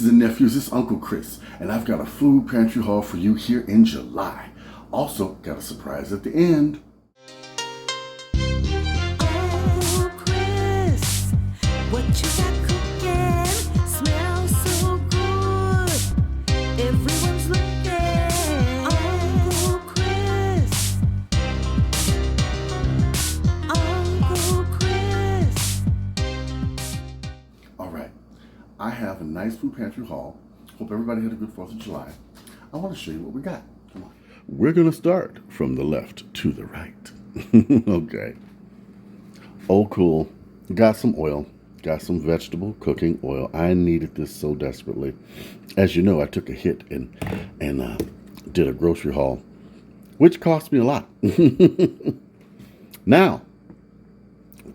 Nieces and nephews, it's Uncle Chris, and I've got a food pantry haul for you here in July. Also, got a surprise at the end. Uncle Chris, what you got cooking? Smells so good. Everyone's looking. Uncle Chris. Uncle Chris. All right, I have a nice food pantry haul. Hope everybody had a good 4th of July. I want to show you what we got. Come on. We're going to start from the left to the right. Okay. Oh, cool. Got some oil. Got some vegetable cooking oil. I needed this so desperately. As you know, I took a hit and did a grocery haul, which cost me a lot. Now,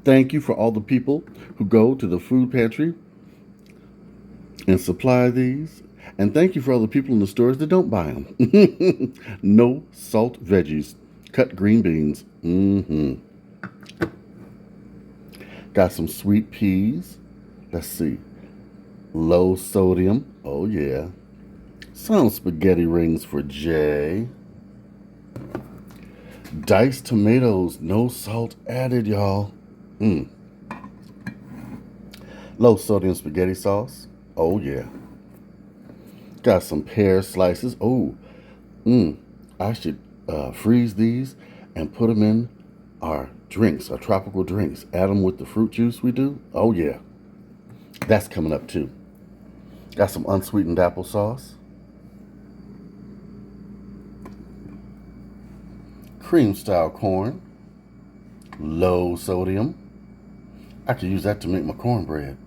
thank you for all the people who go to the food pantry and supply these. And thank you for all the people in the stores that don't buy them. No salt veggies, cut green beans. Got some sweet peas. Let's see. Low sodium. Oh, yeah. Some spaghetti rings for Jay. Diced tomatoes. No salt added, y'all. Low sodium spaghetti sauce. Oh, yeah. Got some pear slices. Oh, I should freeze these and put them in our drinks, our tropical drinks. Add them with the fruit juice we do. Oh, yeah. That's coming up, too. Got some unsweetened applesauce. Cream-style corn. Low sodium. I could use that to make my cornbread.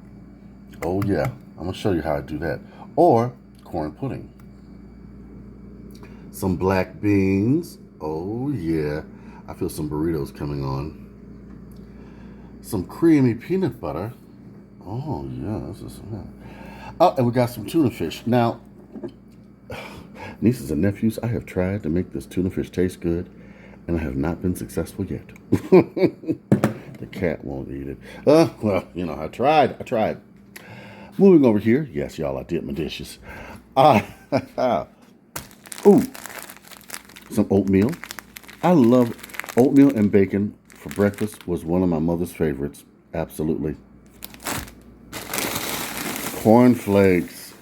Oh, yeah. I'm going to show you how I do that. Or corn pudding. Some black beans. Oh, yeah. I feel some burritos coming on. Some creamy peanut butter. Oh, yeah. Oh, and we got some tuna fish. Now, nieces and nephews, I have tried to make this tuna fish taste good, and I have not been successful yet. The cat won't eat it. Well, you know, I tried. Moving over here. Yes, y'all, I did my dishes. Ooh, some oatmeal. I love oatmeal and bacon for breakfast. Was one of my mother's favorites. Absolutely. Corn flakes,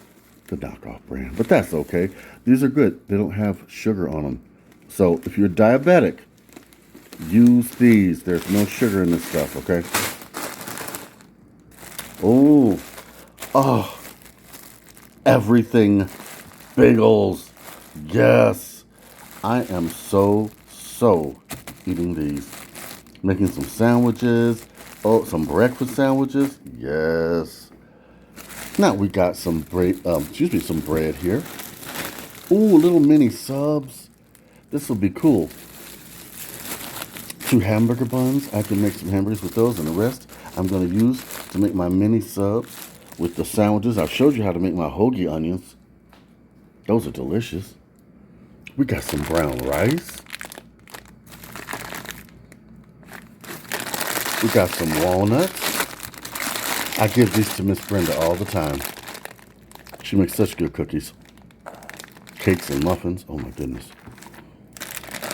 the knockoff brand, but that's okay. These are good. They don't have sugar on them. So if you're diabetic, use these. There's no sugar in this stuff, okay? Oh, everything bagels. Yes, I am so eating these. Making some sandwiches. Oh, some breakfast sandwiches. Yes. Now we got some bread. Some bread here. Ooh, little mini subs. This will be cool. 2 hamburger buns. I can make some hamburgers with those, and the rest I'm going to use to make my mini subs with the sandwiches. I showed you how to make my hoagie onions. Those are delicious. We got some brown rice. We got some walnuts. I give these to Miss Brenda all the time. She makes such good cookies. Cakes and muffins. Oh my goodness.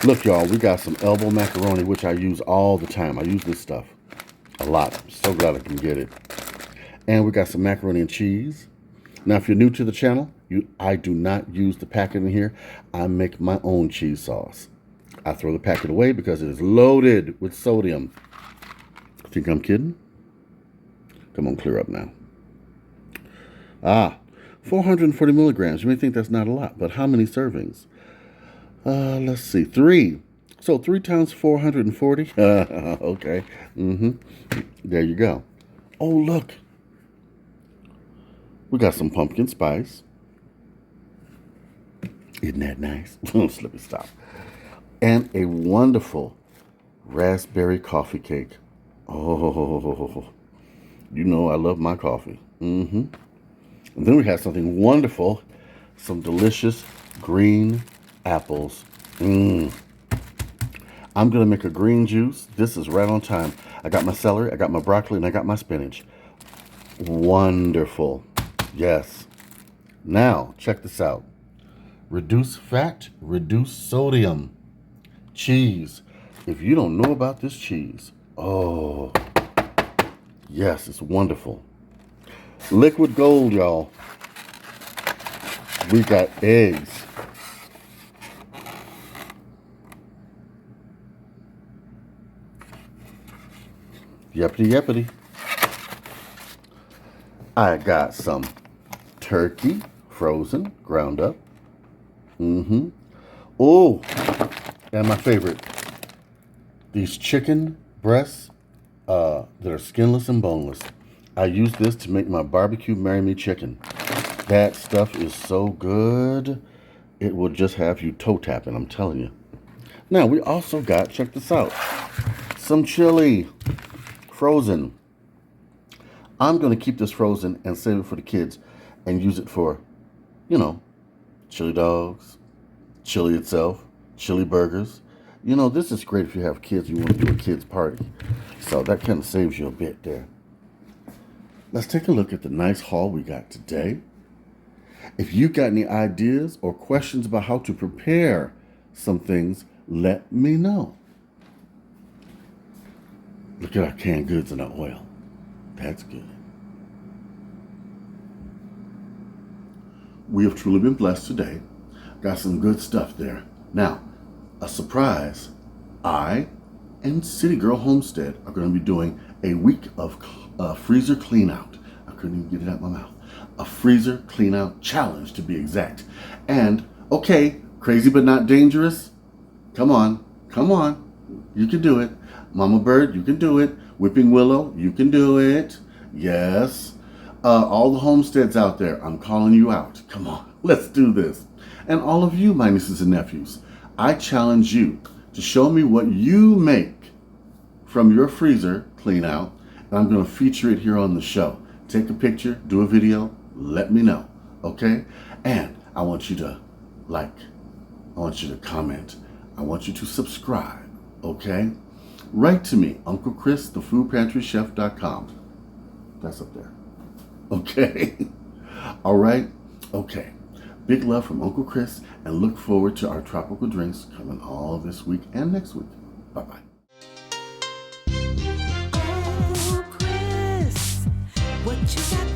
Look, y'all, we got some elbow macaroni, which I use all the time. I use this stuff a lot. I'm so glad I can get it. And we got some macaroni and cheese. Now, if you're new to the channel, I do not use the packet in here. I make my own cheese sauce. I throw the packet away because it is loaded with sodium. Think I'm kidding? Come on, clear up now. 440 milligrams. You may think that's not a lot, but how many servings? Let's see, 3. So 3 times 440. Okay. There you go. Oh, look. We got some pumpkin spice. Isn't that nice? Let me stop. And a wonderful raspberry coffee cake. Oh, you know I love my coffee. And then we have something wonderful. Some delicious green apples. I'm going to make a green juice. This is right on time. I got my celery, I got my broccoli, and I got my spinach. Wonderful. Yes. Now, check this out. Reduce fat, reduce sodium. Cheese. If you don't know about this cheese, oh, yes, it's wonderful. Liquid gold, y'all. We got eggs. Yuppity yuppity. I got some turkey, frozen, ground up. Oh, and my favorite, these chicken breasts that are skinless and boneless. I use this to make my barbecue marry me chicken. That stuff is so good. It will just have you toe tapping, I'm telling you. Now, we also got, check this out, some chili, frozen. I'm going to keep this frozen and save it for the kids and use it for, chili dogs, chili itself, chili burgers. This is great if you have kids, you want to do a kids party. So that kind of saves you a bit there. Let's take a look at the nice haul we got today. If you got any ideas or questions about how to prepare some things, let me know. Look at our canned goods and our oil. That's good. We have truly been blessed today. Got some good stuff there. Now, a surprise. I and City Girl Homestead are going to be doing a week of freezer clean out. I couldn't even get it out my mouth. A freezer clean out challenge, to be exact. And, okay, crazy but not dangerous. Come on. You can do it. Mama Bird, you can do it. Whipping Willow, you can do it. Yes. All the homesteads out there, I'm calling you out. Come on, let's do this. And all of you, my nieces and nephews, I challenge you to show me what you make from your freezer clean out, and I'm going to feature it here on the show. Take a picture, do a video, let me know, okay? And I want you to like, I want you to comment, I want you to subscribe, okay? Write to me, Uncle Chris, thefoodpantrychef.com. That's up there. Okay? All right? Okay. Big love from Uncle Chris, and look forward to our tropical drinks coming all this week and next week. Bye-bye. Uncle Chris, what you got